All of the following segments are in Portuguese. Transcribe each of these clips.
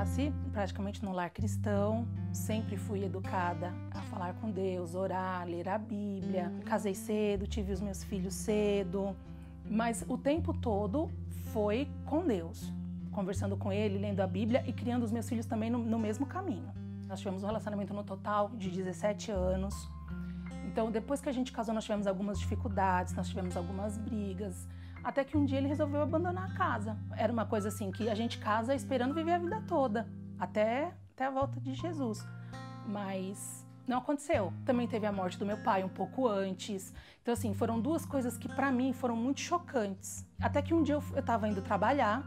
nasci praticamente num lar cristão, sempre fui educada a falar com Deus, orar, ler a Bíblia. Casei cedo, tive os meus filhos cedo, mas o tempo todo foi com Deus, conversando com Ele, lendo a Bíblia e criando os meus filhos também no mesmo caminho. Nós tivemos um relacionamento no total de 17 anos. Então, depois que a gente casou, nós tivemos algumas dificuldades, nós tivemos algumas brigas, até que um dia ele resolveu abandonar a casa. Era uma coisa assim, que a gente casa esperando viver a vida toda, até a volta de Jesus. Mas não aconteceu. Também teve a morte do meu pai um pouco antes. Então, assim, foram duas coisas que pra mim foram muito chocantes. Até que um dia eu tava indo trabalhar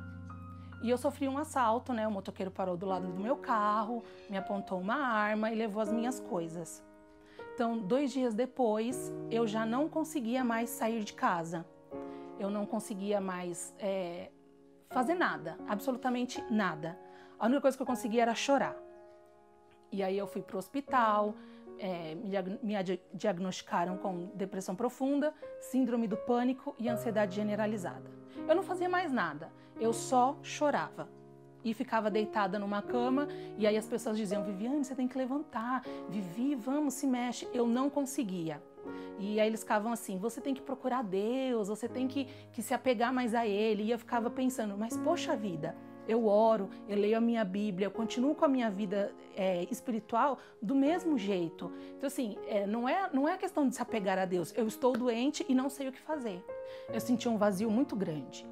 e eu sofri um assalto, né? O motoqueiro parou do lado do meu carro, me apontou uma arma e levou as minhas coisas. Então, 2 dias depois, eu já não conseguia mais sair de casa. Eu não conseguia mais fazer nada, absolutamente nada. A única coisa que eu conseguia era chorar. E aí eu fui para o hospital, me diagnosticaram com depressão profunda, síndrome do pânico e ansiedade generalizada. Eu não fazia mais nada, eu só chorava. E ficava deitada numa cama, e aí as pessoas diziam, Viviane, você tem que levantar, Vivi, vamos, se mexe. Eu não conseguia. E aí eles ficavam assim, você tem que procurar Deus, você tem que se apegar mais a Ele. E eu ficava pensando, mas poxa vida, eu oro, eu leio a minha Bíblia, eu continuo com a minha vida espiritual do mesmo jeito. Então assim, não é questão de se apegar a Deus, eu estou doente e não sei o que fazer. Eu sentia um vazio muito grande.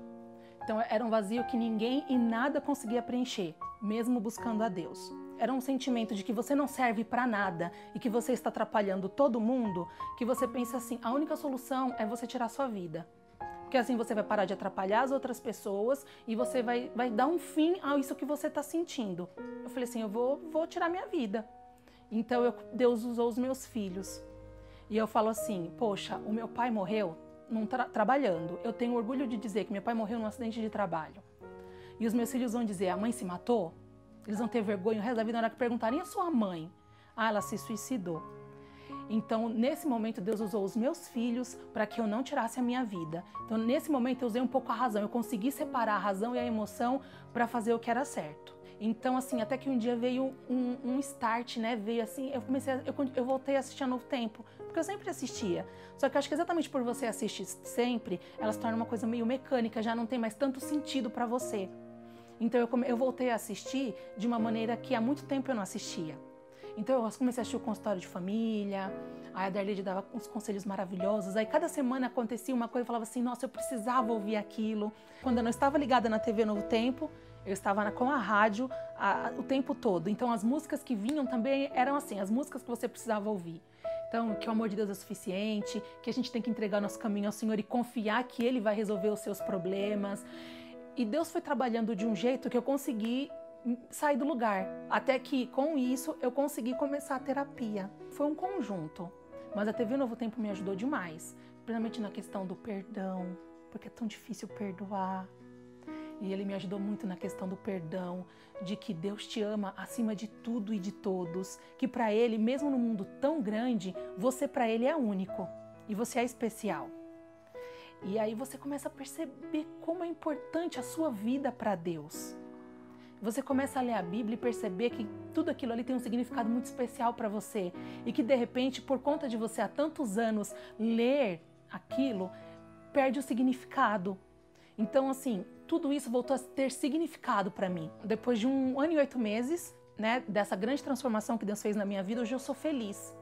Então era um vazio que ninguém e nada conseguia preencher, mesmo buscando a Deus. Era um sentimento de que você não serve para nada e que você está atrapalhando todo mundo, que você pensa assim, a única solução é você tirar sua vida. Porque assim você vai parar de atrapalhar as outras pessoas e você vai dar um fim a isso que você está sentindo. Eu falei assim, eu vou tirar minha vida. Então Deus usou os meus filhos. E eu falo assim, poxa, o meu pai morreu trabalhando. Eu tenho orgulho de dizer que meu pai morreu num acidente de trabalho. E os meus filhos vão dizer, a mãe se matou? Eles vão ter vergonha o resto da vida na hora que perguntarem a sua mãe. Ah, ela se suicidou. Então, nesse momento, Deus usou os meus filhos para que eu não tirasse a minha vida. Então, nesse momento, eu usei um pouco a razão. Eu consegui separar a razão e a emoção para fazer o que era certo. Então, assim, até que um dia veio um start, né? Veio assim, eu voltei a assistir a Novo Tempo, porque eu sempre assistia. Só que eu acho que exatamente por você assistir sempre, ela se torna uma coisa meio mecânica, já não tem mais tanto sentido para você. Então eu voltei a assistir de uma maneira que há muito tempo eu não assistia. Então eu comecei a assistir o Consultório de Família, aí a Darlene dava uns conselhos maravilhosos, aí cada semana acontecia uma coisa e eu falava assim, nossa, eu precisava ouvir aquilo. Quando eu não estava ligada na TV Novo Tempo, eu estava com a rádio o tempo todo. Então as músicas que vinham também eram assim, as músicas que você precisava ouvir. Então, que o amor de Deus é suficiente, que a gente tem que entregar o nosso caminho ao Senhor e confiar que Ele vai resolver os seus problemas. E Deus foi trabalhando de um jeito que eu consegui sair do lugar. Até que, com isso, eu consegui começar a terapia. Foi um conjunto. Mas a TV Novo Tempo me ajudou demais. Principalmente na questão do perdão, porque é tão difícil perdoar. E ele me ajudou muito na questão do perdão, de que Deus te ama acima de tudo e de todos, que para Ele, mesmo no mundo tão grande, você para Ele é único e você é especial. E aí você começa a perceber como é importante a sua vida para Deus. Você começa a ler a Bíblia e perceber que tudo aquilo ali tem um significado muito especial para você e que de repente, por conta de você há tantos anos ler aquilo, perde o significado. Então, assim, tudo isso voltou a ter significado para mim. Depois de 1 ano e 8 meses, né, dessa grande transformação que Deus fez na minha vida, hoje eu sou feliz.